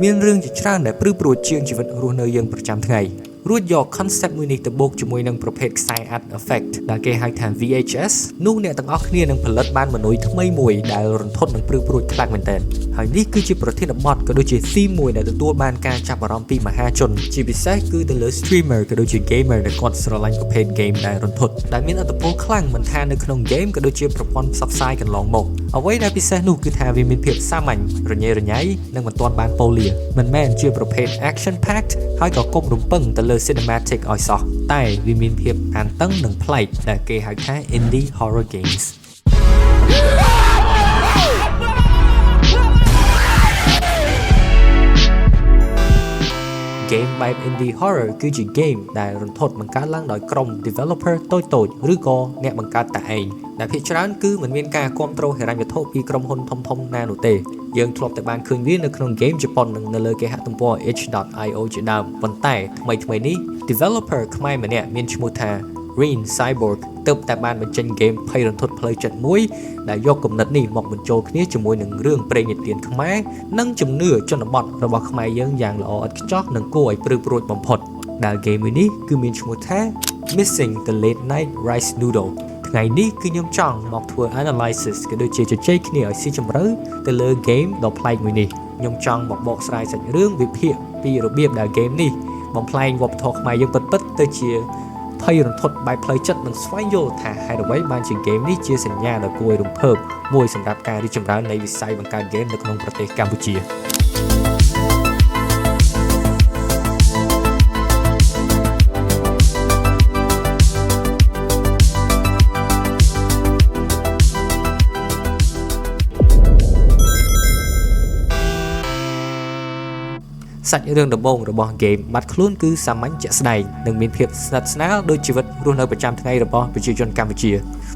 មានរឿងជាច្រើនដែលព្រឺព្រួចជាងជីវិតរស់នៅយើងប្រចាំថ្ងៃរួចយក concept មួយនេះទៅបូកជាមួយនឹងប្រភេទខ្សែ art effect ដែលគេហៅថា VHS នោះអ្នកទាំងអស់គ្នានឹងផលិតបានមនុយថ្មីមួយដែលរន្ធត់និងព្រឺព្រួចខ្លាំងមែនទែនហើយនេះគឺជាប្រធានបទក៏ដូចជា theme មួយដែលទទួលបានការចាប់អារម្មណ៍ពីមហាជនជាពិសេសគឺទៅលើ streamer ក៏ដូចជា gamer ដែលគាត់ស្រឡាញ់ប្រភេទ game ដែលរន្ធត់ដែលមានឥទ្ធិពលខ្លាំងមិនថានៅក្នុង game ក៏ដូចជាប្រព័ន្ធផ្សព្វផ្សាយកន្លងមកអ្វីដែលពិសេសនោះគឺថាវាមានភាពសាមញ្ញរញ៉េរញ៉ៃនិងមិនទាន់បានប៉ូលាមិនមែនជាប្រភេទ action packed ហើយក៏កុំរំពឹងទៅលើ cinematic ឲ្យសោះតែវាមានភាពតានតឹងនិងប្លែកដែលគេហៅថា indie horror games game បែប indie horror គឺជា game ដែលរន្ធត់បង្កើតឡើងដោយក្រុម developer តូចៗឬក៏អ្នកបង្កើតតែឯងដែលភាគច្រើនគឺមិនមានការគ្រប់គ្រងហិរញ្ញវត្ថុពីក្រុមហ៊ុនធំៗណានោះទេយើងធ្លាប់តែបានឃើញវានៅក្នុង game ជប៉ុននិងនៅលើគេហទំព័រ itch.io ជាដើមប៉ុន្តែថ្មីនេះ developer ខ្មែរម្នាក់មានឈ្មោះថា Rin Cyborg ទើបតែបានបញ្ចេញ game ភ័យរន្ធត់ផ្លូវចិត្តមួយដែលយកគំនិតនេះមកបញ្ចូលគ្នាជាមួយនឹងរឿងព្រេងនិទានខ្មែរនិងជំនឿជនបទរបស់ខ្មែរយើងយ៉ាងល្អឥតខ្ចោះនិងគួរឲ្យព្រឺព្រួចបំផុតដែល game នេះគឺមានឈ្មោះថា Missing the Late Night Rice Noodle ថ្ងៃនេះគឺខ្ញុំចង់មកធ្វើ analysis ក៏ដូចជាជជែកគ្នាឲ្យស៊ីជម្រៅទៅលើ game ដ៏ប្លែកមួយនេះខ្ញុំចង់មកបកស្រាយសាច់រឿងវិភាគពីរបៀបដែល game នេះបំផ្លែងវប្បធម៌ខ្មែរយើងពិតៗទៅជាភ័យរន្ធត់បែបផ្លូវចិត្តនិងស្វែងយល់ថាហេតុអ្វីបានជា game នេះជាសញ្ញាដ៏គួរឲ្យរំភើបមួយសម្រាប់ការរីកចម្រើននៃវិស័យបង្កើត game នៅក្នុងប្រទេសកម្ពុជាសាច់រឿងដំបូងរបស់ game បាត់ខ្លួនគឺសាមញ្ញជាក់ស្ដែងនិងមានភាពស្និទ្ធស្នាលដូចជីវិតរស់នៅប្រចាំថ្ងៃរបស់ប្រជាជនកម្ពុជា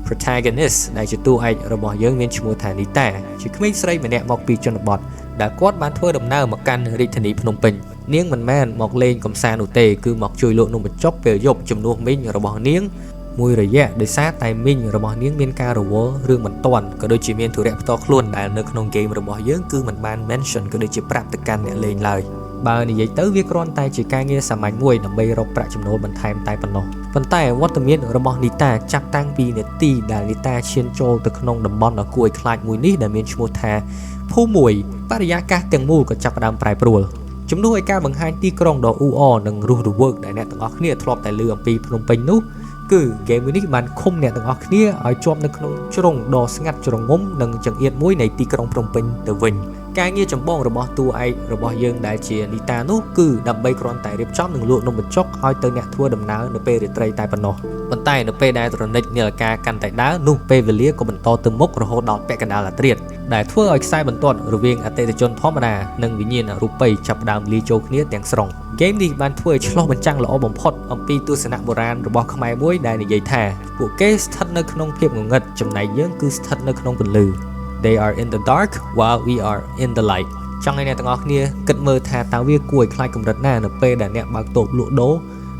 Protagonist ដែលជាតួឯករបស់យើងមានឈ្មោះថានីតាជាក្មេងស្រីម្នាក់មកពីជនបទដែលគាត់បានធ្វើដំណើរមកកាន់រាជធានីភ្នំពេញនាងមិនមែនមកលេងកម្សាន្តនោះទេគឺមកជួយលក់នំបញ្ចុកពេលយប់ជំនួសមីងរបស់នាងមួយរយៈដោយសារតែមីងរបស់នាងមានការរវល់រឿងមិនទាន់ក៏ដូចជាមានធុរៈផ្ទាល់ខ្លួនដែលនៅក្នុង game របស់យើងគឺមិនបាន mention ក៏ដូចជាប្រាប់ទៅកាន់អ្នកលេងឡើយបើនិយាយទៅវាគ្រាន់តែជាការងារសាមញ្ញមួយដើម្បីរកប្រាក់ចំណូលបន្ថែមតែប៉ុណ្ណោះប៉ុន្តែវត្តមានរបស់នីតាចាប់តាំងពីនាទីដែលនីតាឈានចូលទៅក្នុងតំបន់ដ៏គួរឲ្យខ្លាចមួយនេះដែលមានឈ្មោះថាភូមិមួយបរិយាកាសទាំងមូលក៏ចាប់ផ្ដើមប្រែប្រួលជំនួសឲ្យការបង្ហាញទីក្រុងដ៏អ៊ូអរនិងរស់រវើកដែលអ្នកទាំងអស់គ្នាធ្លាប់តែឮអំពីភ្នំពេញនោះគឺ game នេះបានឃុំអ្នកទាំងអស់គ្នាឲ្យជាប់នៅក្នុងជ្រុងដ៏ស្ងាត់ជ្រងំនិងចង្អៀតមួយនៃទីក្រុងភ្នំពេញទៅវិញការងារចម្បងរបស់តួឯករបស់យើងដែលជានីតានោះគឺដើម្បីគ្រាន់តែរៀបចំនិងលក់នំបញ្ចុកឲ្យទៅអ្នកធ្វើដំណើរនៅពេលរាត្រីតែប៉ុណ្ណោះប៉ុន្តែនៅពេលដែលត្រនិចនាឡិកាកាន់តែដើរនោះពេលវេលាក៏បន្តទៅមុខរហូតដល់ពាក់កណ្ដាលអាធ្រាត្រដែលធ្វើឲ្យខ្សែបន្ទាត់រវាងអតិថិជនធម្មតានិងវិញ្ញាណរូបិយចាប់ផ្ដើមលាយចូលគ្នាទាំងស្រុង game នេះបានធ្វើឲ្យឆ្លុះបញ្ចាំងល្អបំផុតអំពីទស្សនៈបុរាណរបស់ខ្មែរមួយដែលនិយាយថាពួកគេស្ថិតនៅក្នុងភាពងងឹតចំណែកយើងគឺស្ថិតនៅក្នុងពន្លឺThey are in the dark while we are in the light ចង់ឲ្យអ្នកទាំងអស់គ្នាគិតមើលថាតើវាគួរឲ្យខ្លាចកម្រិតណានៅពេលដែលអ្នកបើកតូបលក់ដូរ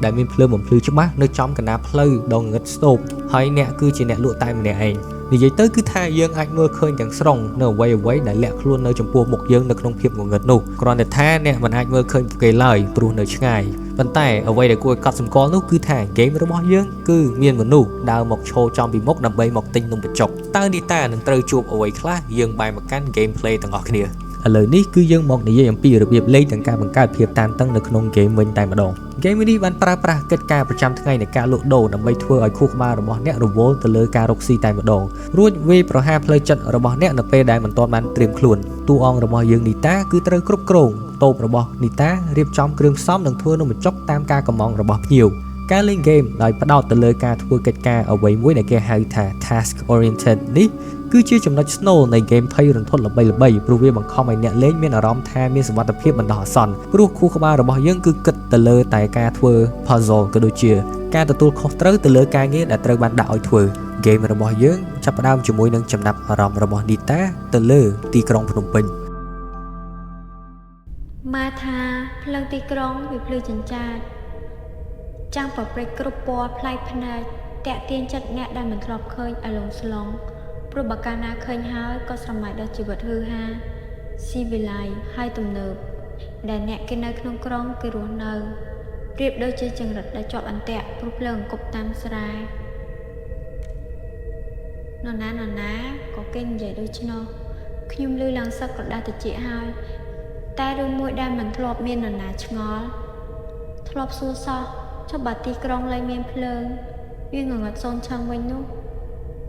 ដែលមានភ្លើងបំភ្លឺច្បាស់នៅចំកណ្ដាលផ្លូវដ៏ងងឹតស្ទោបហើយអ្នកគឺជាអ្នកលក់តែម្នាក់ឯងនិយាយទៅគឺថាយើងអាចមើលឃើញទាំងស្រុងនៅអ្វីដែលលាក់ខ្លួននៅចំពោះមុខយើងនៅក្នុងភាពងងឹតនោះគ្រាន់តែថាអ្នកមិនអាចមើលឃើញពួកគេឡើយព្រោះនៅឆ្ងាយប៉ុន្តែអ្វីដែលគួរឲ្យកត់សម្គាល់នោះគឺថា game របស់យើងគឺមានមនុស្សដើរមកឈរចំពីមុខដើម្បីមកទិញនំបញ្ចុកតើនីតានឹងត្រូវជួបអ្វីខ្លះយើងបែរមកកាន់ gameplay ទាំងអស់គ្នាឥឡូវនេះគឺយើងមកនិយាយអំពីរបៀបលេងទាំងការបង្កើតភាពតានតឹងនៅក្នុង game វិញតែម្ដង game នេះបានប្រើប្រាស់កិច្ចការប្រចាំថ្ងៃនៃការលក់ដូរដើម្បីធ្វើឲ្យខួរក្បាលរបស់អ្នករវល់ទៅលើការរកស៊ីតែម្ដងរួចវាយប្រហារផ្លូវចិត្តរបស់អ្នកនៅពេលដែលមិនទាន់បានត្រៀមខ្លួនតួអង្គរបស់យើងនីតាគឺត្រូវគ្រប់គ្រងតូបរបស់នីតារៀបចំគ្រឿងផ្សំនិងធ្វើនំបញ្ចុកតាមការកម្មង់របស់ភ្ញៀវការលេង game ដោយផ្ដោតទៅលើការធ្វើកិច្ចការអ្វីមួយដែលគេហៅថា task oriented នេះគឺជាចំណុចស្នូលនៃ game ភ័យរន្ធត់ល្បីៗព្រោះវាបង្ខំឲ្យអ្នកលេងមានអារម្មណ៍ថាមានសុវត្ថិភាពបណ្ដោះអាសន្នព្រោះខួរក្បាលរបស់យើងគឺគិតទៅលើតែការធ្វើ puzzle ក៏ដូចជាការទទួលខុសត្រូវទៅលើការងារដែលត្រូវបានដាក់ឲ្យធ្វើ game របស់យើងចាប់ផ្ដើមជាមួយនឹងចំណាប់អារម្មណ៍របស់នីតាទៅលើទីក្រុងភ្នំពេញម៉ាថាផ្លូវទីក្រុងវាភ្លឺចិញ្ចាចចាំប្រព្រឹត្តគ្រប់ពណ៌ប្លែកភ្នែកតាក់ទាញចិត្តអ្នកដែលមិនធ្លាប់ឃើញឲ្យលងស្លងព្រោះបើកាលណាឃើញហើយក៏ស្រមៃដល់ជីវិតហឺហាស៊ីវិល័យហើយទំនើប ដែលអ្នកគេនៅក្នុងក្រុងគេរស់នៅប្រៀបដូចជាចង្រិតដែលជាប់អន្ទាក់ព្រោះភ្លើងគប់តាមស្រែនរណាក៏គេនិយាយដូច្នោះខ្ញុំឮឡើងសឹកក៏ដាស់តិចហើយតែរឿងមួយដែលមិនធ្លាប់មាននរណាឆ្ងល់ធ្លាប់សួរសោះចុះបើទីក្រុងលែងមានភ្លើងវាងងឹតសូនឆឹងវិញនោះ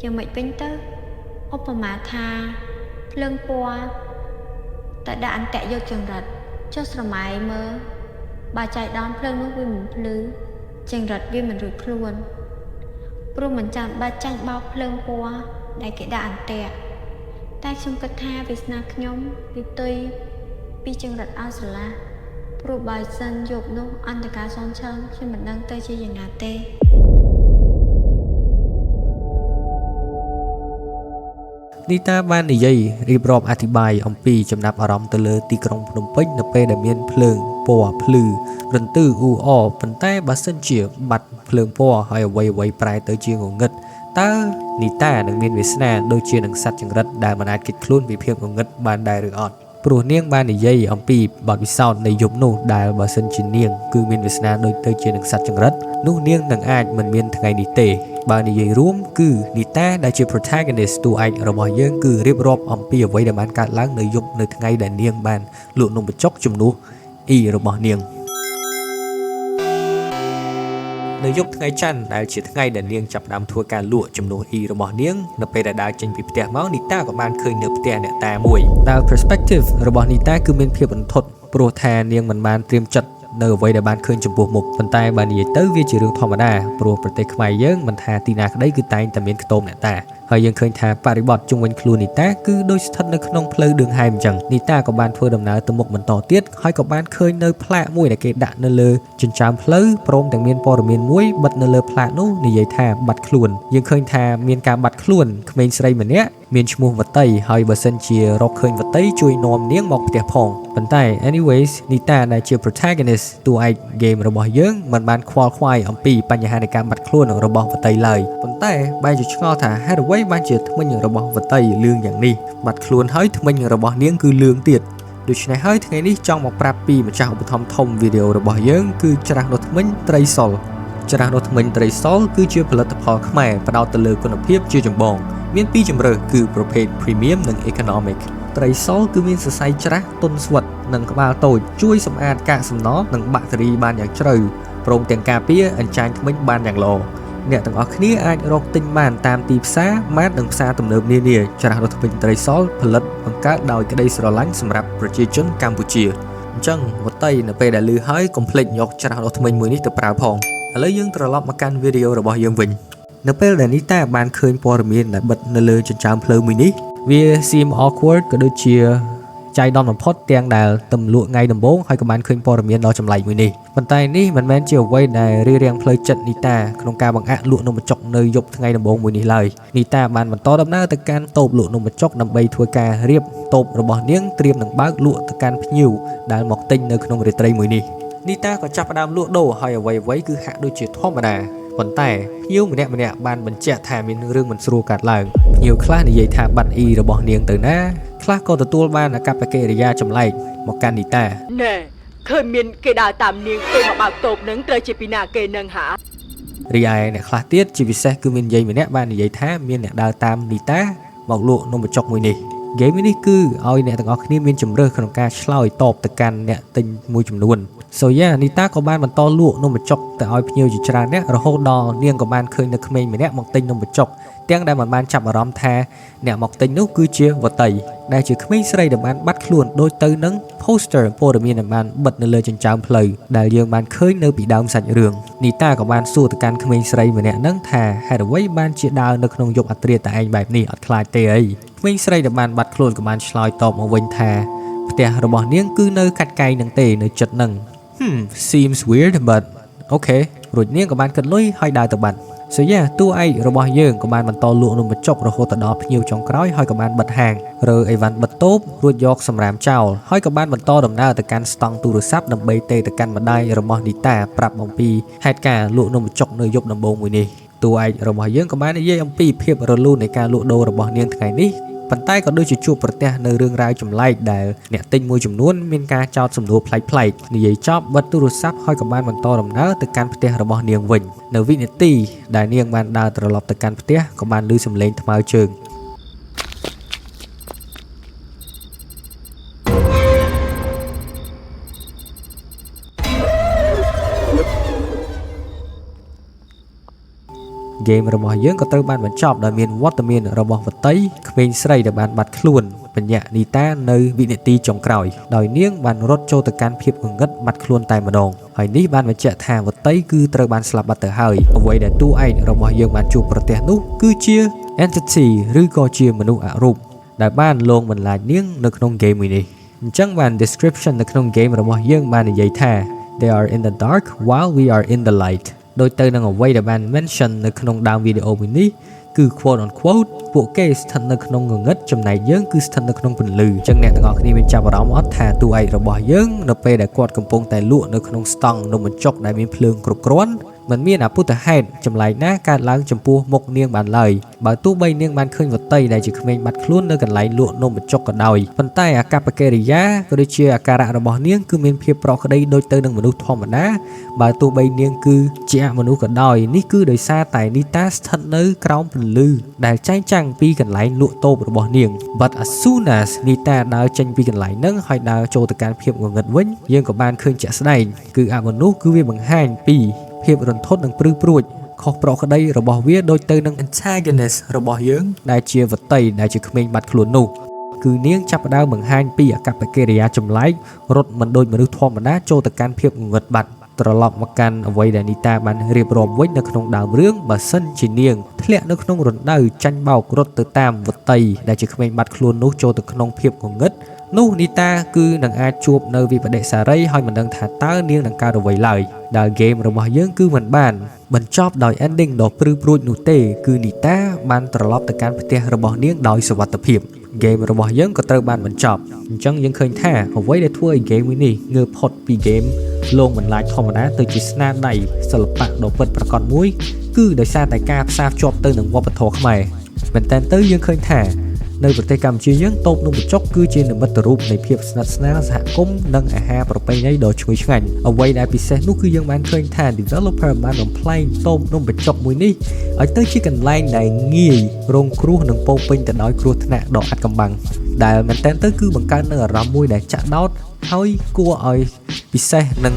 យ៉ាងម៉េចវិញទៅឧបមាថាភ្លើងពណ៌តែដាក់អន្ទាក់យកចង្រិតចុះស្រមៃមើលបើចៃដន្យភ្លើងនោះវាមិនភ្លឺចង្រិតវាមិនរួចខ្លួនព្រោះមិនចាំបាច់ចាញ់បោកភ្លើងពណ៌ដែលគេដាក់អន្ទាក់តែខ្ញុំគិតថាវាសនាខ្ញុំវាផ្ទុយពីចង្រិតឲ្យស្រឡះព្រោះបើសិនយប់នោះអន្តការសូនឆឹងខ្ញុំមិនដឹងទៅជាយ៉ាងណាទេនីតាបាននិយាយរៀបរាប់អធិប្បាយអំពីចំណាប់អារម្មណ៍ទៅលើទីក្រុងភ្នំពេញនៅពេលដែលមានភ្លើងពណ៌ភ្លឺរន្ទឺអ៊ូអរប៉ុន្តែបើសិនជាបាត់ភ្លើងពណ៌ហើយអ្វីប្រែទៅជាងងឹតតើនីតានឹងមានវាសនាដូចជានឹងសត្វចង្រិតដែលមិនអាចគិតខ្លួនពីភាពងឹតបានដែរឬអត់ព្រោះនាងបាននិយាយអំពីបទពិសោធន៍នៃយប់នោះដែលបើសិនជានាងគឺមានវាសនាដូចទៅជានឹងសត្វចង្រិតនោះនាងនឹងអាចមិនមានថ្ងៃនេះទេបើនិយាយរួមគឺនីតាដែលជា protagonist តួឯករបស់យើងគឺរៀបរាប់អំពីអ្វីដែលបានកើតឡើងនៅយប់នៅថ្ងៃដែលនាងបានលក់នំបញ្ចុកជំនួសអ៊ីរបស់នាងនៅយប់ថ្ងៃច័ន្ទដែលជាថ្ងៃដែលនាងចាប់ផ្ដើមធ្វើការលក់ជំនួសអ៊ីរបស់នាងនៅពេលដែលដើរចេញពីផ្ទះមកនីតាក៏បានឃើញនៅផ្ទះអ្នកតាមួយដែល perspective របស់នីតាគឺមានភាពរន្ធត់ព្រោះថានាងមិនបានត្រៀមចិត្តនៅអ្វីដែលបានឃើញចំពោះមុខប៉ុន្តែបើនិយាយទៅវាជារឿងធម្មតាព្រោះប្រទេសខ្មែរយើងមិនថាទីណាក្តីគឺតែងតែមានខ្ទមអ្នកតាហើយយើងឃើញថាបរិបទជុំវិញខ្លួននីតាគឺដូចស្ថិតនៅក្នុងផ្លូវដឿងហែមអញ្ចឹងនីតាក៏បានធ្វើដំណើរទៅមុខបន្តទៀតហើយក៏បានឃើញនៅផ្លាកមួយដែលគេដាក់នៅលើចិញ្ចើមផ្លូវព្រមទាំងមានព័ត៌មានមួយបិទនៅលើផ្លាកនោះនិយាយថាបាត់ខ្លួនយើងឃើញថាមានការបាត់ខ្លួនក្មេងស្រីម្នាក់មានឈ្មោះវតីហើយបើសិនជារកឃើញវតីជួយនាំនាងមកផ្ទះផងប៉ុន្តែ anyways នីតាដែលជា protagonist តួឯក game របស់យើងមិនបានខ្វល់ខ្វាយអំពីបញ្ហានៃការបាត់ខ្លួនរបស់វតីឡើយប៉ុន្តែបែរជាឆ្ងល់ថាហេតុអ្វីបានជាធ្មេញរបស់វតីលឿងយ៉ាងនេះបាត់ខ្លួនហើយធ្មេញរបស់នាងគឺលឿងទៀតដូច្នេះហើយថ្ងៃនេះចង់មកប្រាប់ពីម្ចាស់ឧបត្ថម្ភធំវីដេអូរបស់យើងគឺច្រាស់នោះធ្មេញត្រីសុលច្រាស់នោះធ្មេញត្រីសុលគឺជាផលិតផលខ្មែរផ្ដោតទៅលើគុណភាពជាចម្បងមានពីរជម្រើសគឺប្រភេទ premium និង economic ត្រីសុលគឺមានសរសៃច្រាស់ទន់ស្វិតនិងក្បាលតូចជួយសម្អាតកាកសំណល់និងបាក់តេរីបានយ៉ាងជ្រៅព្រមទាំងការពារអញ្ចាញធ្មេញបានយ៉ាងល្អអ្នកទាំងអស់គ្នាអាចរកទិញបានតាមទីផ្សារម៉ាតនិងផ្សារទំនើបនានាច្រាស់នោះធ្មេញត្រីសុលផលិតបង្កើតដោយក្តីស្រឡាញ់សម្រាប់ប្រជាជនកម្ពុជាអញ្ចឹងវតីនៅពេលដែលឮហើយកុំភ្លេចយកច្រាស់នោះធ្មេញមួយនេះទៅប្រើផងឥឡូវយើងត្រឡប់មកកាន់វីដេអូរបស់យើងវិញនៅពេលដែលនីតាបានឃើញព័ត៌មានដែលបិទនៅលើចិញ្ចើមផ្លូវមួយនេះវា seem awkward ក៏ដូចជាចៃដន្យបំផុតទាំងដែលទំលក់ថ្ងៃដំបូងហើយក៏បានឃើញព័ត៌មានដ៏ចម្លែកមួយនេះប៉ុន្តែនេះមិនមែនជាអ្វីដែលរារាំងផ្លូវចិត្តនីតាក្នុងការបង្អាក់លក់នំបញ្ចុកនៅយប់ថ្ងៃដំបូងមួយនេះឡើយនីតាបានបន្តដំណើរទៅកាន់តូបលក់នំបញ្ចុកដើម្បីធ្វើការរៀបតូបរបស់នាងត្រៀមនឹងបើកលក់ទៅកាន់ភ្ញៀវដែលមកទិញនៅក្នុងរាត្រីមួយនេះនីតាក៏ចាប់ផ្ដើមលក់ដូរហើយអ្វីៗគឺហាក់ដូចជាធម្មតាប៉ុន្តែភ្ញៀវម្នាក់បានបញ្ជាក់ថាមានរឿងមិនស្រួលកើតឡើងភ្ញៀវខ្លះនិយាយថាបាត់អ៊ីរបស់នាងទៅណាខ្លះក៏ទទួលបានអាកប្បកិរិយាចម្លែកមកកាន់នីតាណែឃើញមានគេដើរតាមនាងទៅមកបើកតូបនឹងត្រូវជាពីណាគេនឹងហារីឯអ្នកខ្លះទៀតជាពិសេសគឺមានយាយម្នាក់បាននិយាយថាមានអ្នកដើរតាមនីតាមកលក់នំបញ្ចុកមួយនេះហ្គេមនេះគឺឲ្យអ្នកទាំងអស់គ្នាមានជម្រើសក្នុងការឆ្លើយតបទៅកាន់អ្នកទិញមួយចំនួនSo yeah នីតាក៏បានបន្តលក់នំបញ្ចុកទៅឲ្យភ្ញៀវជាច្រើនអ្នករហូតដល់នាងក៏បានឃើញនៅក្មេងម្នាក់មកទិញនំបញ្ចុកទាំងដែលមិនបានចាប់អារម្មណ៍ថាអ្នកមកទិញនោះគឺជាវតីដែលជាក្មេងស្រីដែលបានបាត់ខ្លួនដូចទៅនឹង poster ព័ត៌មានដែលបានបិទនៅលើចិញ្ចើមផ្លូវដែលយើងបានឃើញនៅពីដើមសាច់រឿងនីតាក៏បានសួរទៅកាន់ក្មេងស្រីម្នាក់ហ្នឹងថាហេតុអ្វីបានជាដើរនៅក្នុងយប់អាធ្រាត្រតែឯងបែបនេះអត់ខ្លាចទេអីក្មេងស្រីដែលបានបាត់ខ្លួនក៏បានឆ្លើយតបមកវិញថាផ្ទះរបស់នាងគឺនៅកាត់កែងនឹងទេនៅចិត្តហ្នឹងseems weird but okay រួចនាងក៏បានគិតលុយហើយដើរទៅបាត់ So yeah តួឯករបស់យើងក៏បានបន្តលក់នំបញ្ចុករហូតដល់ភ្ញៀវចុងក្រោយហើយក៏បានបិទហាងរើអីវ៉ាន់បិទតូបរួចយកសម្រាមចោលហើយក៏បានបន្តដំណើរទៅកាន់ស្តង់ទូរស័ព្ទដើម្បីទេទៅកាន់ម្ដាយរបស់នីតាប្រាប់អំពីហេតុការណ៍លក់នំបញ្ចុកនៅយប់ដំបូងមួយនេះតួឯករបស់យើងក៏បាននិយាយអំពីភាពរលូននៃការលក់ដូររបស់នាងថ្ងៃនេះ ប៉ុន្តែក៏ដូចជាជួបប្រទះនៅរឿងរ៉ាវចម្លែកដែលអ្នកទិញមួយចំនួនមានការចោទសំណួរប្លែកៗនិយាយចប់បិទទូរស័ព្ទហើយក៏បានបន្តដំណើរទៅកាន់ផ្ទះរបស់នាងវិញនៅវិនាទីដែលនាងបានដើរត្រឡប់ទៅកាន់ផ្ទះក៏បានឮសំឡេងថ្មើរជើងហ្គេមរបស់យើងក៏ត្រូវបានបញ្ចប់ដោយមានវត្តមានរបស់វតីក្មេងស្រីដែលបានបាត់ខ្លួនបញ្ញានីតានៅវិនាទីចុងក្រោយដោយនាងបានរត់ចូលទៅកាន់ភាពងងឹតបាត់ខ្លួនតែម្ដងហើយនេះបានបញ្ជាក់ថាវតីគឺត្រូវបានស្លាប់បាត់ទៅហើយអ្វីដែលតួឯករបស់យើងបានជួបប្រទះនោះគឺជា entity ឬក៏ជាមនុស្សអរូបដែលបានលងបន្លាចនាងនៅក្នុងហ្គេមមួយនេះអញ្ចឹងបាន description នៅក្នុងហ្គេមរបស់យើងបាននិយាយថា they are in the dark while we are in the lightដោយទៅនឹងអ្វីដែលបាន mention នៅក្នុងដើមវីដេអូមួយនេះគឺ quote on quote ពួកគេស្ថិតនៅក្នុងងងឹតចំណែកយើងគឺស្ថិតនៅក្នុងពន្លឺអញ្ចឹងអ្នកទាំងអស់គ្នាមានចាប់អារម្មណ៍អត់ថាតួឯករបស់យើងនៅពេលដែលគាត់កំពុងតែលក់នៅក្នុងស្តង់នំបញ្ចុកដែលមានភ្លើងគ្រប់គ្រាន់មិនមានអពុទ្ធហេតុចម្លែកណាកើតឡើងចំពោះមុខនាងបានឡើយបើទោះបីនាងបានឃើញវតីដែលជាក្មេងបាត់ខ្លួននៅកន្លែងលក់នំបញ្ចុកក៏ដោយប៉ុន្តែអាកប្បកិរិយាក៏ដូចជាអាការៈរបស់នាងគឺមានភាពប្រក្រតីដូចទៅនឹងមនុស្សធម្មតាបើទោះបីនាងគឺជាអមនុស្សក៏ដោយនេះគឺដោយសារតែនីតាស្ថិតនៅក្រោមពន្លឺដែលចែងចាំងពីកន្លែងលក់តូបរបស់នាង but as soon as នីតាដើរចេញពីកន្លែងហ្នឹងហើយដើរចូលទៅកាន់ភាពងងឹតវិញយើងក៏បានឃើញជាក់ស្ដែងគឺអមនុស្សគឺវាបង្ហាញពីភាពរន្ធត់និងព្រឺព្រួចខុសប្រក្រតីរបស់វាដូចទៅនឹង antagonist របស់យើងដែលជាវតីដែលជាក្មេងបាត់ខ្លួននោះគឺនាងចាប់ផ្ដើមបង្ហាញពីអកប្បកិរិយាចម្លែករត់មិនដូចមនុស្សធម្មតាចូលទៅកាន់ភាពងងឹតបាត់ត្រឡប់មកកាន់អ្វីដែលនីតាបានរៀបរាប់វិញនៅក្នុងដើមរឿងបើសិនជានាងធ្លាក់នៅក្នុងរណ្ដៅចាញ់បោករត់ទៅតាមវតីដែលជាក្មេងបាត់ខ្លួននោះចូលទៅក្នុងភាពងងឹតនោះនីតាគឺនឹងអាចជួបនៅវិបដិសារីហើយមិនដឹងថាតើនាងនឹងកើតអ្វីឡើយដែលហ្គេមរបស់យើងគឺមិនបានបញ្ចប់ដោយ ending ដ៏ព្រឺព្រួចនោះទេគឺនីតាបានត្រឡប់ទៅកាន់ផ្ទះរបស់នាងដោយសុវត្ថិភាពហ្គេមរបស់យើងក៏ត្រូវបានបញ្ចប់អញ្ចឹងយើងឃើញថាអ្វីដែលធ្វើឲ្យហ្គេមមួយនេះងើបផុតពីហ្គេមលងបន្លាចធម្មតាទៅជាស្នាដៃសិល្បៈដ៏ពិតប្រាកដមួយគឺដោយសារតែការផ្សារភ្ជាប់ទៅនឹងវប្បធម៌ខ្មែរមែនតើទៅយើងឃើញថានៅប្រទេសកម្ពុជាយើងតូបនំបញ្ចុកគឺជានិមិត្តរូបនៃភាពស្និទ្ធស្នាលសហគមន៍និងអាហារប្រពៃណីដ៏ឈ្ងុយឆ្ងាញ់អ្វីដែលពិសេសនោះគឺយើងបានឃើញថា developer បានបំផ្លែងតូបនំបញ្ចុកមួយនេះឲ្យទៅជាកន្លែងដែលងាយរងគ្រោះនិងពោពេញទៅដោយគ្រោះថ្នាក់ដ៏អាថ៌កំបាំងដែលមែនតើទៅគឺបង្កើតនូវអារម្មណ៍មួយដែលចាក់ដោតហើយគួរឲ្យពិសេសនិង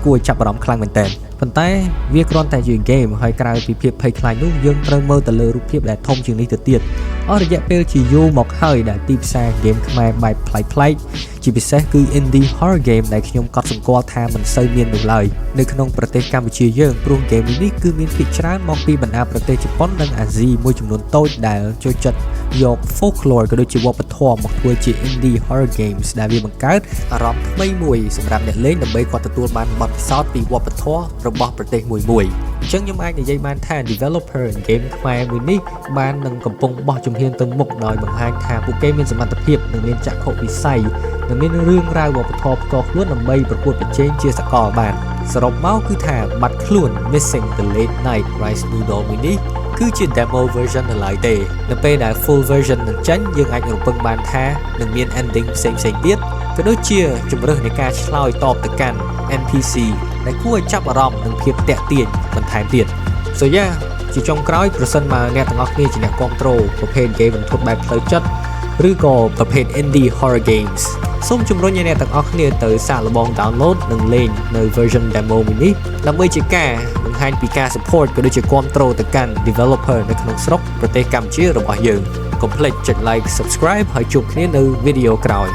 គួរចាប់អារម្មណ៍ខ្លាំងមែនតើប៉ុន្តែវាគ្រាន់តែជាហ្គេមហើយក្រៅពីភាពភ័យខ្លាចនោះយើងត្រូវមើលទៅលើរូបភាពដែលធំជាងនេះទៅទៀតអស់រយៈពេលជាយូរមកហើយដែលទីផ្សារហ្គេមខ្មែរបែបប្លែកៗជាពិសេសគឺ indie horror game ដែលខ្ញុំកត់សម្គាល់ថាមិនសូវមាននោះឡើយនៅក្នុងប្រទេសកម្ពុជាយើងព្រោះហ្គេមនេះគឺមានភាគច្រើនមកពីបណ្ដាប្រទេសជប៉ុននិងអាស៊ីមួយចំនួនតូចដែលចូលចិត្តយក folklore ក៏ដូចជាវប្បធម៌មកធ្វើជា indie horror games ដែលវាបង្កើតអារម្មណ៍ថ្មីមួយសម្រាប់អ្នកលេងដើម្បីគាត់ទទួលបានបទពិសោធន៍ពីវប្បធម៌របស់ប្រទេសមួយៗអញ្ចឹងខ្ញុំអាចនិយាយបានថា developer game ខ្មែរមួយនេះបាននឹងកំពុងបោះជំហានទៅមុខដោយបង្ហាញថាពួកគេមានសមត្ថភាពនិងមានចក្ខុវិស័យនិងមានរឿងរ៉ាវវប្បធម៌ផ្ទាល់ខ្លួនដើម្បីប្រកួតប្រជែងជាសកលបានសរុបមកគឺថាបាត់ខ្លួន Missing the Late Night Rice Noodle មួយនេះគឺជា demo version នៅឡើយទេនៅពេលដែល full version នឹងចេញយើងអាចរំពឹងបានថានឹងមាន ending ផ្សេងៗទៀតក៏ដូចជាជម្រើសនៃការឆ្លើយតបទៅកាន់ NPC ដែលគួរឲ្យចាប់អារម្មណ៍និងភាពទាក់ទាញបន្ថែមទៀត So yeah ជាចុងក្រោយប្រសិនបើអ្នកទាំងអស់គ្នាជាអ្នកគាំទ្រប្រភេទ game រន្ធត់បែបផ្លូវចិត្តឬក៏ប្រភេទ indie horror games សូមជំរុញឲ្យអ្នកទាំងអស់គ្នាទៅសាកល្បង download និងលេងនៅ version demo មួយនេះដើម្បីជាការបង្ហាញពីការ support ក៏ដូចជាគាំទ្រទៅកាន់ developer នៅក្នុងស្រុកប្រទេសកម្ពុជារបស់យើងកុំភ្លេចចុច like subscribe ហើយជួបគ្នានៅវីដេអូក្រោយ